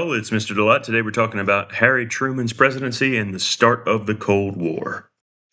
y'all. It's Mr. Delutte. Today we're talking about Harry Truman's presidency and the start of the Cold War.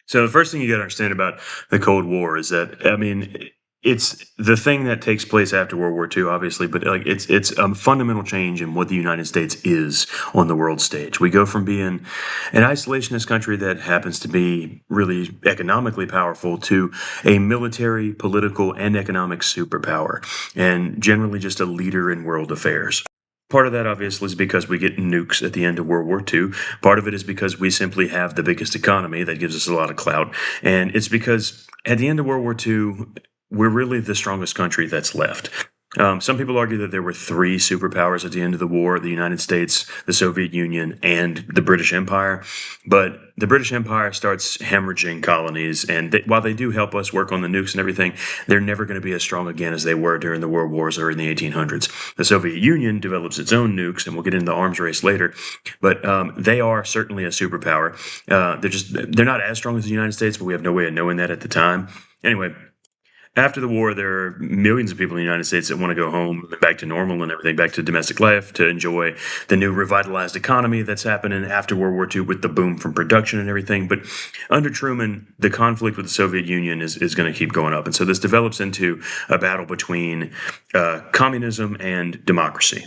So the first thing you got to understand about the Cold War is that, it's the thing that takes place after World War II, obviously, but like it's a fundamental change in what the United States is on the world stage. We go from being an isolationist country that happens to be really economically powerful to a military, political, and economic superpower, and generally just a leader in world affairs. Part of that, obviously, is because we get nukes at the end of World War II. Part of it is because we simply have the biggest economy that gives us a lot of clout. And it's because at the end of World War II, we're really the strongest country that's left. Some people argue that there were three superpowers at the end of the war: the United States, the Soviet Union, and the British Empire. But the British Empire starts hemorrhaging colonies, and while they do help us work on the nukes and everything, they're never going to be as strong again as they were during the World Wars or in the 1800s. The Soviet Union develops its own nukes, and we'll get into the arms race later, but they are certainly a superpower. They're not as strong as the United States, but we have no way of knowing that at the time. Anyway, after the war, there are millions of people in the United States that want to go home, back to normal and everything, back to domestic life, to enjoy the new revitalized economy that's happening after World War II with the boom from production and everything. But under Truman, the conflict with the Soviet Union is going to keep going up. And so this develops into a battle between communism and democracy.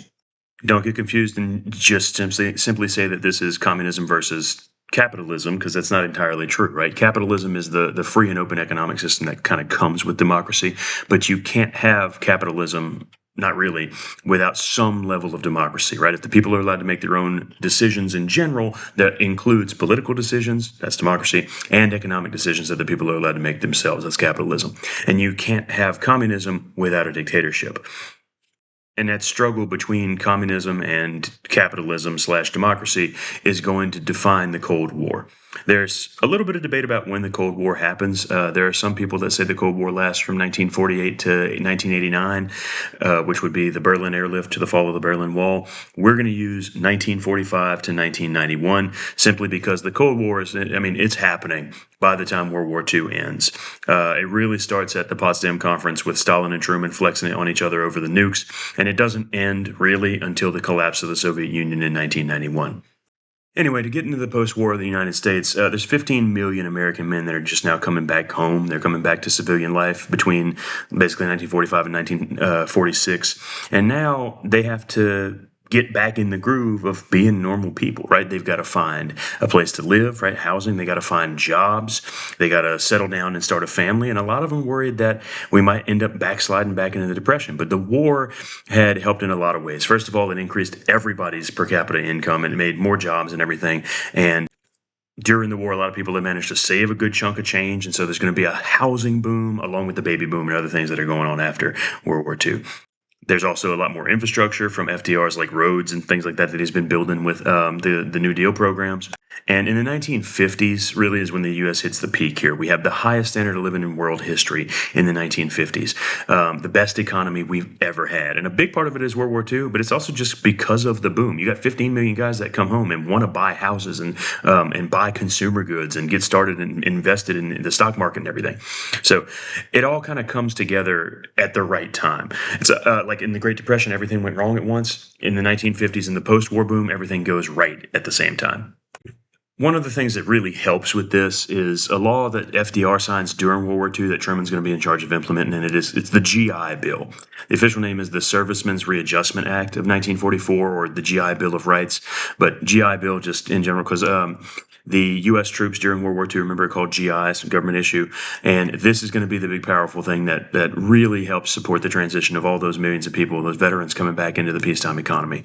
Don't get confused and just simply say that this is communism versus capitalism, because that's not entirely true, right? Capitalism is the free and open economic system that kind of comes with democracy, but you can't have capitalism, not really, without some level of democracy, right? If the people are allowed to make their own decisions in general, that includes political decisions, that's democracy, and economic decisions that the people are allowed to make themselves, that's capitalism. And you can't have communism without a dictatorship. And that struggle between communism and capitalism / democracy is going to define the Cold War. There's a little bit of debate about when the Cold War happens. There are some people that say the Cold War lasts from 1948 to 1989, which would be the Berlin Airlift to the fall of the Berlin Wall. We're going to use 1945 to 1991 simply because the Cold War it's happening by the time World War II ends. It really starts at the Potsdam Conference with Stalin and Truman flexing it on each other over the nukes, and it doesn't end really until the collapse of the Soviet Union in 1991. Anyway, to get into the post-war of the United States, there's 15 million American men that are just now coming back home. They're coming back to civilian life between basically 1945 and 1946. And now they have to get back in the groove of being normal people, right? They've got to find a place to live, right? Housing. They got to find jobs. They got to settle down and start a family. And a lot of them worried that we might end up backsliding back into the Depression. But the war had helped in a lot of ways. First of all, it increased everybody's per capita income and it made more jobs and everything. And during the war, a lot of people have managed to save a good chunk of change. And so there's going to be a housing boom along with the baby boom and other things that are going on after World War II. There's also a lot more infrastructure from FDR's like roads and things like that he's been building with the New Deal programs. And in the 1950s really is when the U.S. hits the peak here. We have the highest standard of living in world history in the 1950s, the best economy we've ever had. And a big part of it is World War II, but it's also just because of the boom. You got 15 million guys that come home and want to buy houses and buy consumer goods and get started and invested in the stock market and everything. So it all kind of comes together at the right time. It's like in the Great Depression, everything went wrong at once. In the 1950s, in the post-war boom, everything goes right at the same time. One of the things that really helps with this is a law that FDR signs during World War II that Truman's going to be in charge of implementing, and it's the GI Bill. The official name is the Servicemen's Readjustment Act of 1944, or the GI Bill of Rights, but GI Bill just in general because the U.S. troops during World War II, remember, called GI, it's a government issue, and this is going to be the big powerful thing that really helps support the transition of all those millions of people, those veterans coming back into the peacetime economy.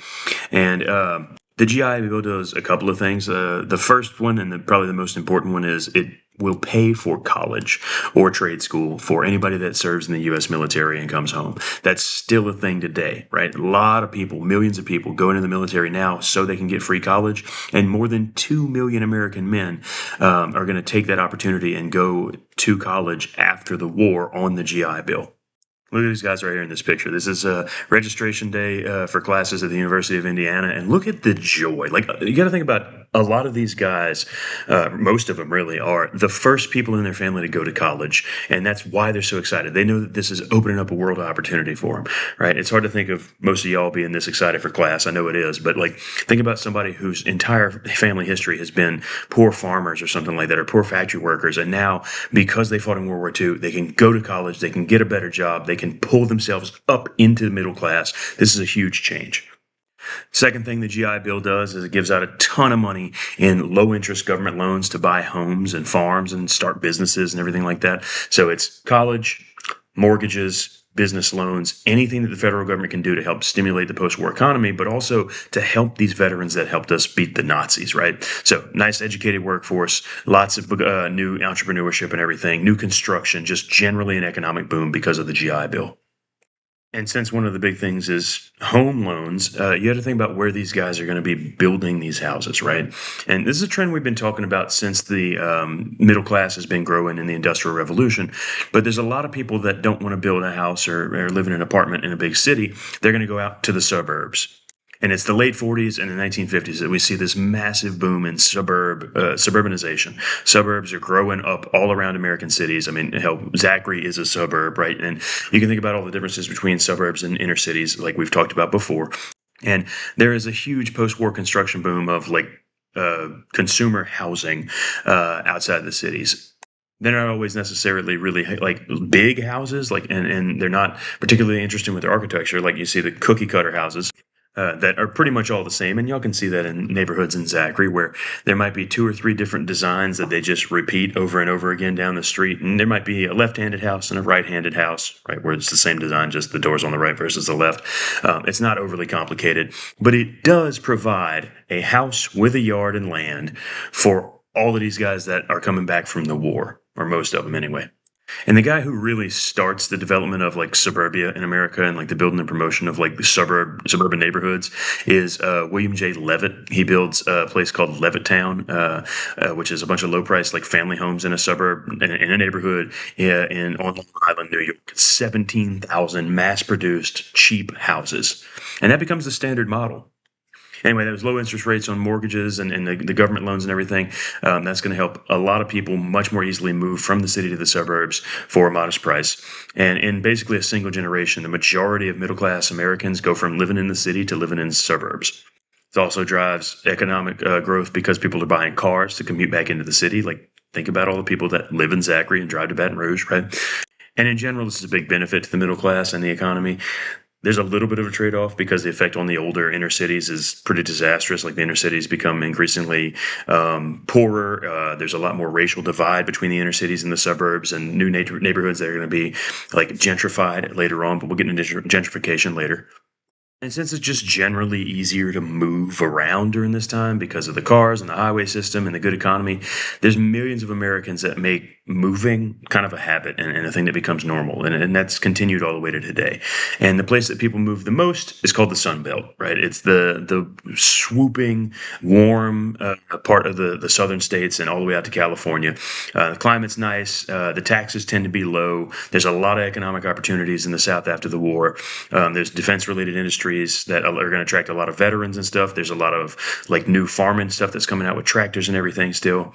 And the GI Bill does a couple of things. The first one, and probably the most important one, is it will pay for college or trade school for anybody that serves in the U.S. military and comes home. That's still a thing today, right? A lot of people, millions of people, go into the military now so they can get free college, and more than 2 million American men are going to take that opportunity and go to college after the war on the GI Bill. Look at these guys right here in this picture. This is registration day for classes at the University of Indiana, and look at the joy. Like, you got to think about a lot of these guys, most of them really, are the first people in their family to go to college, and that's why they're so excited. They know that this is opening up a world of opportunity for them, right? It's hard to think of most of y'all being this excited for class. I know it is, but like think about somebody whose entire family history has been poor farmers or something like that, or poor factory workers, and now because they fought in World War II, they can go to college, they can get a better job, they can pull themselves up into the middle class. This is a huge change. Second thing the GI Bill does is it gives out a ton of money in low interest government loans to buy homes and farms and start businesses and everything like that. So it's college, mortgages, business loans, anything that the federal government can do to help stimulate the post-war economy, but also to help these veterans that helped us beat the Nazis, right? So nice educated workforce, lots of new entrepreneurship and everything, new construction, just generally an economic boom because of the GI Bill. And since one of the big things is home loans, you have to think about where these guys are going to be building these houses, right? And this is a trend we've been talking about since the middle class has been growing in the Industrial Revolution. But there's a lot of people that don't want to build a house or live in an apartment in a big city. They're going to go out to the suburbs. And it's the late 40s and the 1950s that we see this massive boom in suburbanization. Suburbs are growing up all around American cities. I mean, hell, Zachary is a suburb, right? And you can think about all the differences between suburbs and inner cities, like we've talked about before. And there is a huge post-war construction boom of like consumer housing outside the cities. They're not always necessarily really like big houses, like, and they're not particularly interesting with their architecture. Like you see the cookie cutter houses that are pretty much all the same. And y'all can see that in neighborhoods in Zachary, where there might be 2 or 3 different designs that they just repeat over and over again down the street. And there might be a left-handed house and a right-handed house, right, where it's the same design, just the doors on the right versus the left. It's not overly complicated, but it does provide a house with a yard and land for all of these guys that are coming back from the war, or most of them anyway. And the guy who really starts the development of like suburbia in America and like the building and promotion of like the suburban neighborhoods is William J. Levitt. He builds a place called Levittown, which is a bunch of low price like family homes in a suburb in a neighborhood on Long Island, New York. 17,000 mass produced cheap houses, and that becomes the standard model. Anyway, those low interest rates on mortgages and the government loans and everything, that's going to help a lot of people much more easily move from the city to the suburbs for a modest price. And in basically a single generation, the majority of middle-class Americans go from living in the city to living in suburbs. It also drives economic growth because people are buying cars to commute back into the city. Like, think about all the people that live in Zachary and drive to Baton Rouge, right? And in general, this is a big benefit to the middle class and the economy. There's a little bit of a trade-off because the effect on the older inner cities is pretty disastrous. Like the inner cities become increasingly poorer. There's a lot more racial divide between the inner cities and the suburbs, and new neighborhoods that are going to be like gentrified later on. But we'll get into gentrification later. And since it's just generally easier to move around during this time because of the cars and the highway system and the good economy, there's millions of Americans that make moving kind of a habit and a thing that becomes normal. And that's continued all the way to today. And the place that people move the most is called the Sun Belt, right? It's the swooping, warm part of the southern states and all the way out to California. The climate's nice. The taxes tend to be low. There's a lot of economic opportunities in the South after the war. There's defense-related industries that are going to attract a lot of veterans and stuff. There's a lot of like new farming stuff that's coming out with tractors and everything still.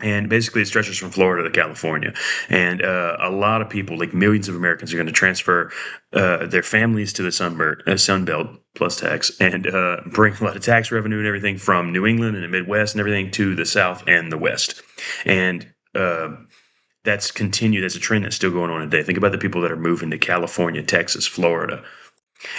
And basically it stretches from Florida to California. And a lot of people, like millions of Americans, are going to transfer their families to the Sun Belt plus tax and bring a lot of tax revenue and everything from New England and the Midwest and everything to the South and the West. And that's continued. That's a trend that's still going on today. Think about the people that are moving to California, Texas, Florida.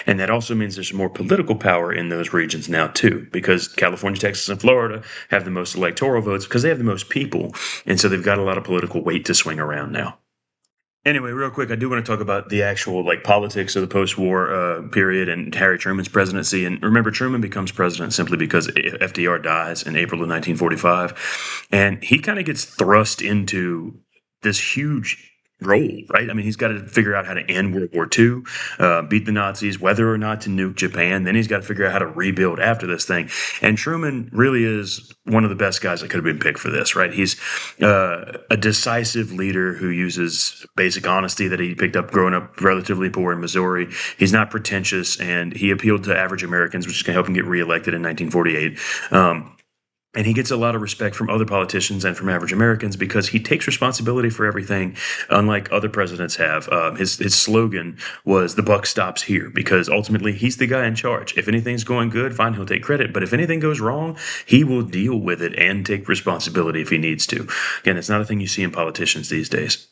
And that also means there's more political power in those regions now, too, because California, Texas, and Florida have the most electoral votes because they have the most people. And so they've got a lot of political weight to swing around now. Anyway, real quick, I do want to talk about the actual like politics of the post-war period and Harry Truman's presidency. And remember, Truman becomes president simply because FDR dies in April of 1945. And he kind of gets thrust into this huge role, right? I mean, he's got to figure out how to end World War II, beat the Nazis, whether or not to nuke Japan. Then he's got to figure out how to rebuild after this thing. And Truman really is one of the best guys that could have been picked for this, right? He's a decisive leader who uses basic honesty that he picked up growing up relatively poor in Missouri. He's not pretentious, and he appealed to average Americans, which is going to help him get reelected in 1948. And he gets a lot of respect from other politicians and from average Americans because he takes responsibility for everything, unlike other presidents have. His slogan was "The buck stops here," because ultimately he's the guy in charge. If anything's going good, fine, he'll take credit. But if anything goes wrong, he will deal with it and take responsibility if he needs to. Again, it's not a thing you see in politicians these days.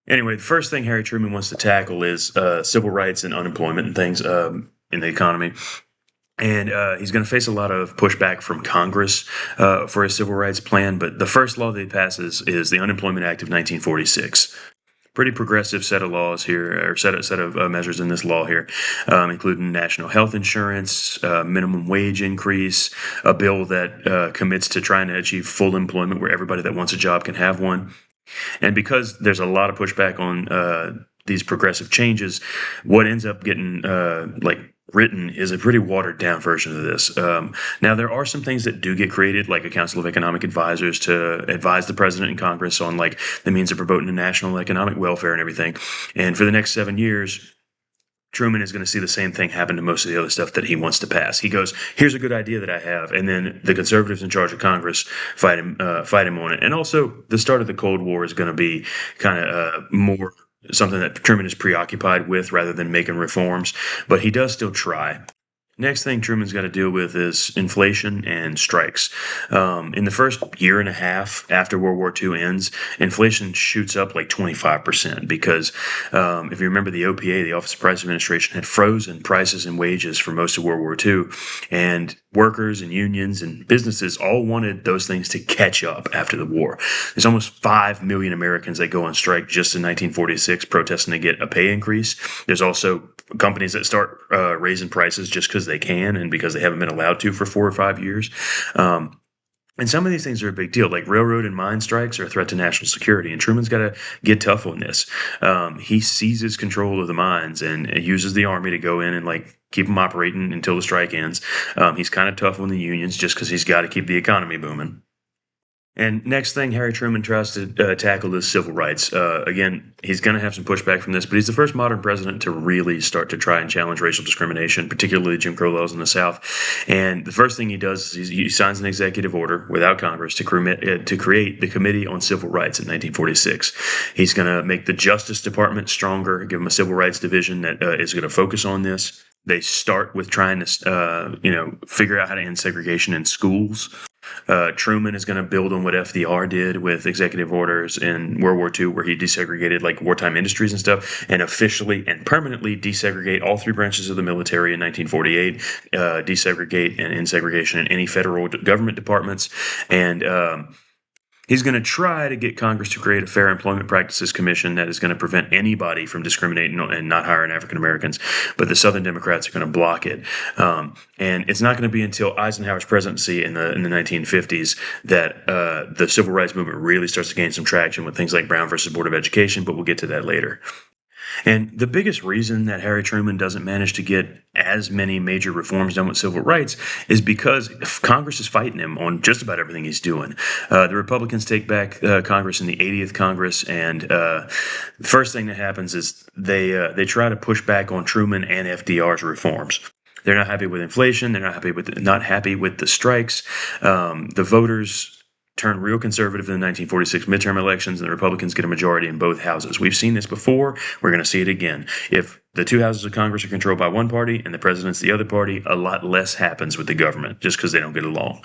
Anyway, the first thing Harry Truman wants to tackle is civil rights and unemployment and things in the economy. And he's going to face a lot of pushback from Congress for his civil rights plan. But the first law that he passes is the Unemployment Act of 1946. Pretty progressive set of laws here, or set of measures in this law here, including national health insurance, minimum wage increase, a bill that commits to trying to achieve full employment where everybody that wants a job can have one. And because there's a lot of pushback on these progressive changes, what ends up getting written is a pretty watered down version of this. Now, there are some things that do get created, like a Council of Economic Advisors to advise the president and Congress on like the means of promoting the national economic welfare and everything. And for the next 7 years, Truman is going to see the same thing happen to most of the other stuff that he wants to pass. He goes, "Here's a good idea that I have," and then the conservatives in charge of Congress fight him on it. And also, the start of the Cold War is going to be kind of more something that Truman is preoccupied with rather than making reforms, but he does still try. Next thing Truman's got to deal with is inflation and strikes. In the first year and a half after World War II ends, inflation shoots up like 25% because if you remember the OPA, the Office of Price Administration, had frozen prices and wages for most of World War II. And workers and unions and businesses all wanted those things to catch up after the war. There's almost 5 million Americans that go on strike just in 1946 protesting to get a pay increase. There's also companies that start raising prices just because they can and because they haven't been allowed to for 4 or 5 years. And some of these things are a big deal, like railroad and mine strikes are a threat to national security. And Truman's got to get tough on this. He seizes control of the mines and uses the army to go in and like keep them operating until the strike ends. He's kind of tough on the unions just because he's got to keep the economy booming. And next thing Harry Truman tries to tackle is civil rights. Again, he's going to have some pushback from this, but he's the first modern president to really start to try and challenge racial discrimination, particularly Jim Crow laws in the South. And the first thing he does is he signs an executive order without Congress to create the Committee on Civil Rights in 1946. He's going to make the Justice Department stronger, give them a civil rights division that is going to focus on this. They start with trying to, figure out how to end segregation in schools. Truman is going to build on what FDR did with executive orders in World War II, where he desegregated like wartime industries and stuff, and officially and permanently desegregate all 3 branches of the military in 1948, desegregate and end segregation in any federal government departments, and he's going to try to get Congress to create a Fair Employment Practices Commission that is going to prevent anybody from discriminating and not hiring African Americans. But the Southern Democrats are going to block it. And it's not going to be until Eisenhower's presidency in the 1950s that the civil rights movement really starts to gain some traction with things like Brown versus Board of Education, but we'll get to that later. And the biggest reason that Harry Truman doesn't manage to get as many major reforms done with civil rights is because Congress is fighting him on just about everything he's doing. The Republicans take back Congress in the 80th Congress, and the first thing that happens is they try to push back on Truman and FDR's reforms. They're not happy with inflation. They're not happy with the strikes. The voters turned real conservative in the 1946 midterm elections, and the Republicans get a majority in both houses. We've seen this before. We're going to see it again. If the 2 houses of Congress are controlled by one party and the president's the other party, a lot less happens with the government just because they don't get along.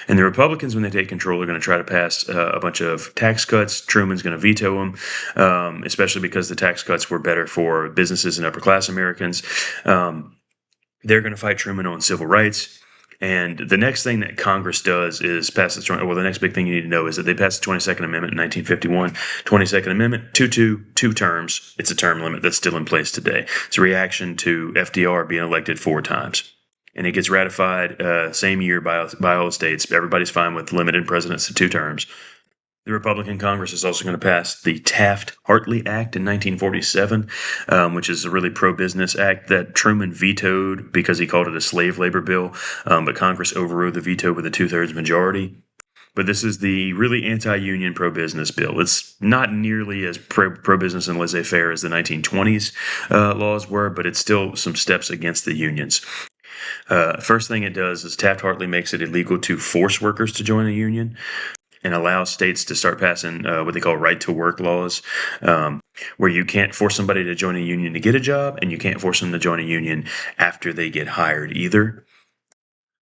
And the Republicans, when they take control, are going to try to pass a bunch of tax cuts. Truman's going to veto them, especially because the tax cuts were better for businesses and upper-class Americans. They're going to fight Truman on civil rights. And the next thing that Congress does is pass the next big thing you need to know is that they passed the 22nd Amendment in 1951. 22nd Amendment, 2 terms. It's a term limit that's still in place today. It's a reaction to FDR being elected 4 times. And it gets ratified same year by all states. Everybody's fine with limited presidents to 2 terms. The Republican Congress is also going to pass the Taft-Hartley Act in 1947, which is a really pro-business act that Truman vetoed because he called it a slave labor bill, but Congress overrode the veto with a 2/3 majority. But this is the really anti-union pro-business bill. It's not nearly as pro-business and laissez-faire as the 1920s laws were, but it's still some steps against the unions. First thing it does is Taft-Hartley makes it illegal to force workers to join a union and allows states to start passing what they call right-to-work laws, where you can't force somebody to join a union to get a job, and you can't force them to join a union after they get hired either.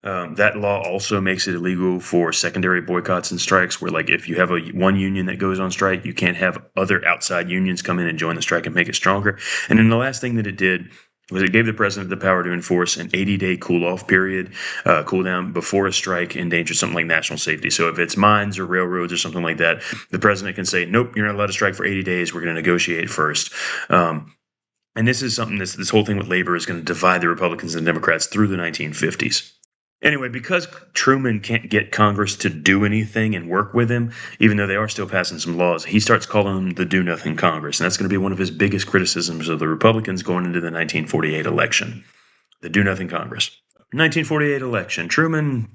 That law also makes it illegal for secondary boycotts and strikes, where like if you have one union that goes on strike, you can't have other outside unions come in and join the strike and make it stronger. And then the last thing that it did was it gave the president the power to enforce an 80-day cool-off period, cool down before a strike endangers something like national safety. So if it's mines or railroads or something like that, the president can say, nope, you're not allowed to strike for 80 days. We're going to negotiate first. And this is something, this whole thing with labor is going to divide the Republicans and Democrats through the 1950s. Anyway, because Truman can't get Congress to do anything and work with him, even though they are still passing some laws, he starts calling them the Do-Nothing Congress. And that's going to be one of his biggest criticisms of the Republicans going into the 1948 election. The Do-Nothing Congress. 1948 election. Truman,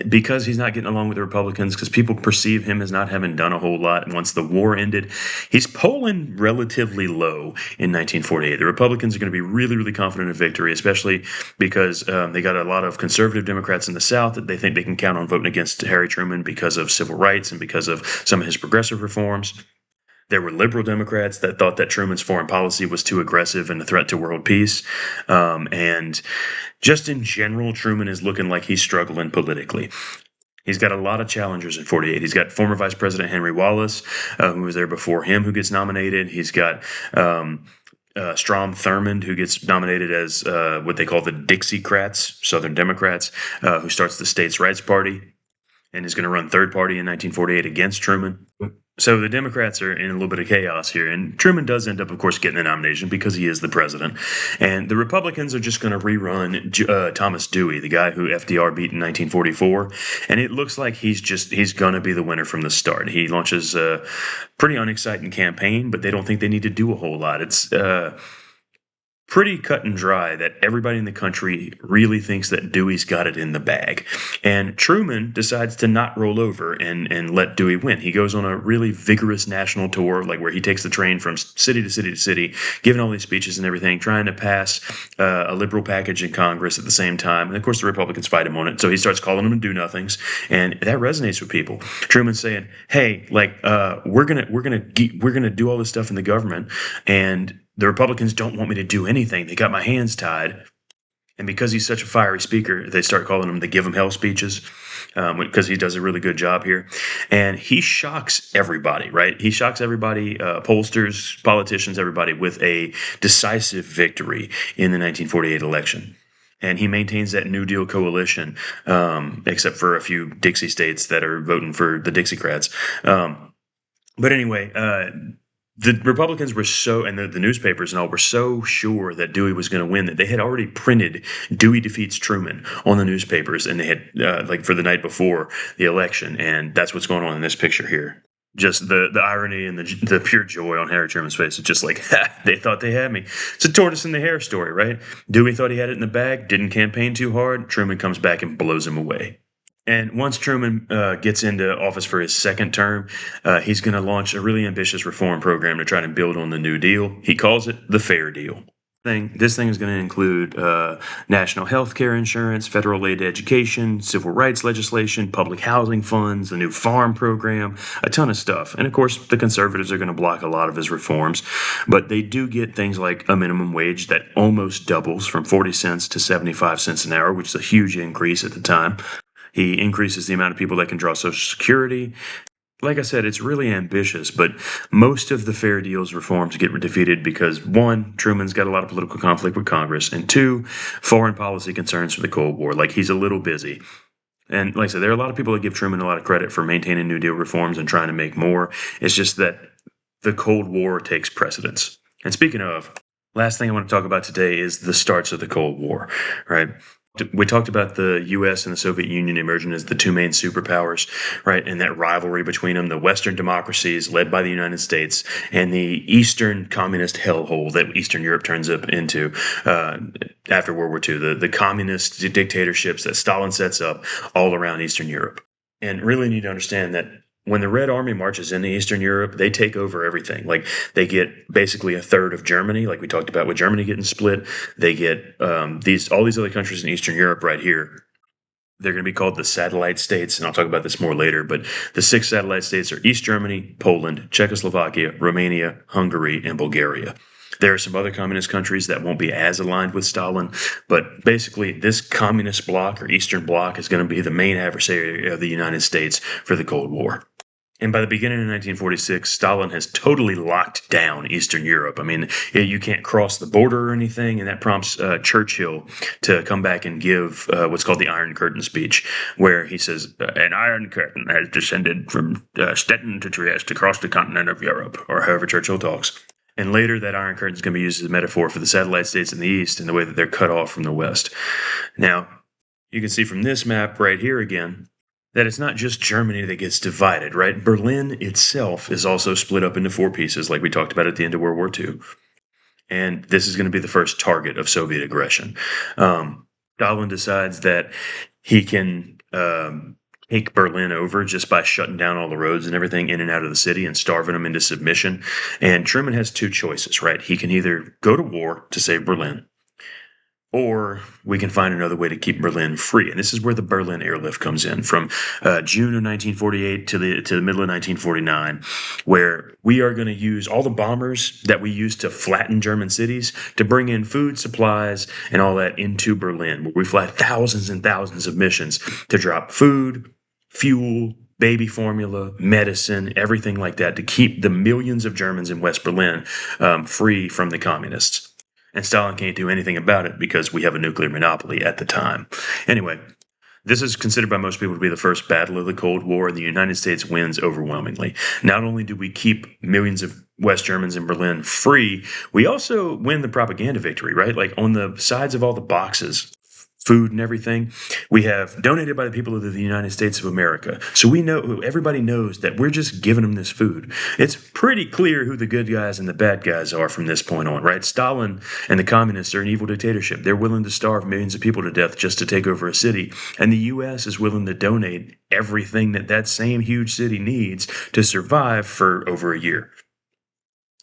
because he's not getting along with the Republicans, because people perceive him as not having done a whole lot, and once the war ended, he's polling relatively low in 1948. The Republicans are going to be really, really confident of victory, especially because they got a lot of conservative Democrats in the South that they think they can count on voting against Harry Truman because of civil rights and because of some of his progressive reforms. There were liberal Democrats that thought that Truman's foreign policy was too aggressive and a threat to world peace. And just in general, Truman is looking like he's struggling politically. He's got a lot of challengers in 48. He's got former Vice President Henry Wallace, who was there before him, who gets nominated. He's got Strom Thurmond, who gets nominated as what they call the Dixiecrats, Southern Democrats, who starts the States' Rights Party and is going to run third party in 1948 against Truman. So the Democrats are in a little bit of chaos here, and Truman does end up, of course, getting the nomination because he is the president. And the Republicans are just going to rerun Thomas Dewey, the guy who FDR beat in 1944. And it looks like he's going to be the winner from the start. He launches a pretty unexciting campaign, but they don't think they need to do a whole lot. It's pretty cut and dry that everybody in the country really thinks that Dewey's got it in the bag. And Truman decides to not roll over and let Dewey win. He goes on a really vigorous national tour, like where he takes the train from city to city to city, giving all these speeches and everything, trying to pass a liberal package in Congress at the same time. And of course, the Republicans fight him on it. So he starts calling them do-nothings, and that resonates with people. Truman's saying, "Hey, like we're gonna do all this stuff in the government, and the Republicans don't want me to do anything. They got my hands tied." And because he's such a fiery speaker, they start calling him the Give 'em Hell speeches, because he does a really good job here. And he shocks everybody, right? He shocks everybody, pollsters, politicians, everybody, with a decisive victory in the 1948 election. And he maintains that New Deal coalition, except for a few Dixie states that are voting for the Dixiecrats. But anyway, the Republicans were and the newspapers and all were so sure that Dewey was going to win that they had already printed Dewey defeats Truman on the newspapers, and they had like for the night before the election. And that's what's going on in this picture here. Just the irony and the pure joy on Harry Truman's face. It's just like, they thought they had me. It's a tortoise in the hare story, right? Dewey thought he had it in the bag, didn't campaign too hard. Truman comes back and blows him away. And once Truman gets into office for his second term, he's going to launch a really ambitious reform program to try to build on the New Deal. He calls it the Fair Deal. This thing is going to include national health care insurance, federal aid to education, civil rights legislation, public housing funds, a new farm program, a ton of stuff. And of course, the conservatives are going to block a lot of his reforms, but they do get things like a minimum wage that almost doubles from 40 cents to 75 cents an hour, which is a huge increase at the time. He increases the amount of people that can draw Social Security. Like I said, it's really ambitious, but most of the Fair Deal's reforms get defeated because, one, Truman's got a lot of political conflict with Congress, and two, foreign policy concerns for the Cold War. Like, he's a little busy. And like I said, there are a lot of people that give Truman a lot of credit for maintaining New Deal reforms and trying to make more. It's just that the Cold War takes precedence. And speaking of, last thing I want to talk about today is the starts of the Cold War, right? We talked about the U.S. and the Soviet Union emerging as the two main superpowers, right? And that rivalry between them, the Western democracies led by the United States and the Eastern communist hellhole that Eastern Europe turns up into after World War II, the communist dictatorships that Stalin sets up all around Eastern Europe. And really need to understand that when the Red Army marches into Eastern Europe, they take over everything. Like they get basically a third of Germany, like we talked about with Germany getting split. They get these all these other countries in Eastern Europe right here. They're going to be called the satellite states, and I'll talk about this more later. But the six satellite states are East Germany, Poland, Czechoslovakia, Romania, Hungary, and Bulgaria. There are some other communist countries that won't be as aligned with Stalin, but basically, this communist bloc or Eastern Bloc is going to be the main adversary of the United States for the Cold War. And by the beginning of 1946, Stalin has totally locked down Eastern Europe. I mean, you can't cross the border or anything, and that prompts Churchill to come back and give what's called the Iron Curtain speech, where he says, an Iron Curtain has descended from Stettin to Trieste across the continent of Europe, or however Churchill talks. And later, that Iron Curtain is going to be used as a metaphor for the satellite states in the East and the way that they're cut off from the West. Now, you can see from this map right here again, that it's not just Germany that gets divided, right? Berlin itself is also split up into four pieces, like we talked about at the end of World War II. And this is going to be the first target of Soviet aggression. Stalin decides that he can take Berlin over just by shutting down all the roads and everything in and out of the city and starving them into submission. And Truman has two choices, right? He can either go to war to save Berlin, or we can find another way to keep Berlin free. And this is where the Berlin Airlift comes in, from June of 1948 to the middle of 1949, where we are going to use all the bombers that we used to flatten German cities to bring in food, supplies, and all that into Berlin, where we fly thousands and thousands of missions to drop food, fuel, baby formula, medicine, everything like that, to keep the millions of Germans in West Berlin free from the communists. And Stalin can't do anything about it because we have a nuclear monopoly at the time. Anyway, this is considered by most people to be the first battle of the Cold War, and the United States wins overwhelmingly. Not only do we keep millions of West Germans in Berlin free, we also win the propaganda victory, right? Like on the sides of all the boxes, food and everything, we have donated by the people of the United States of America. So we know, everybody knows that we're just giving them this food. It's pretty clear who the good guys and the bad guys are from this point on, right? Stalin and the communists are an evil dictatorship. They're willing to starve millions of people to death just to take over a city. And the U.S. is willing to donate everything that that same huge city needs to survive for over a year.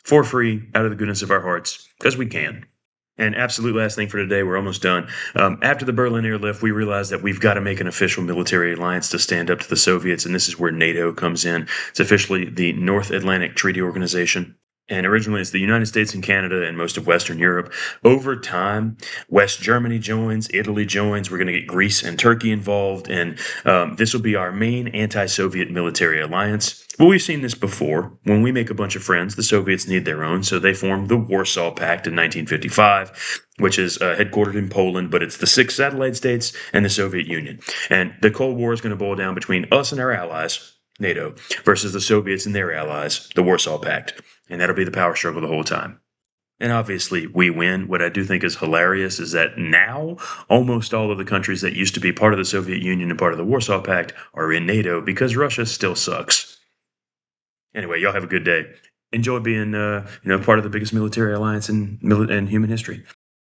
For free, out of the goodness of our hearts, because we can. And absolute last thing for today, we're almost done. After the Berlin Airlift, we realized that we've got to make an official military alliance to stand up to the Soviets, and this is where NATO comes in. It's officially the North Atlantic Treaty Organization. And originally, it's the United States and Canada and most of Western Europe. Over time, West Germany joins, Italy joins. We're going to get Greece and Turkey involved, and this will be our main anti-Soviet military alliance. Well, we've seen this before. When we make a bunch of friends, the Soviets need their own, so they formed the Warsaw Pact in 1955, which is headquartered in Poland, but it's the six satellite states and the Soviet Union. And the Cold War is going to boil down between us and our allies, NATO, versus the Soviets and their allies, the Warsaw Pact. And that'll be the power struggle the whole time. And obviously, we win. What I do think is hilarious is that now almost all of the countries that used to be part of the Soviet Union and part of the Warsaw Pact are in NATO because Russia still sucks. Anyway, y'all have a good day. Enjoy being part of the biggest military alliance in human history.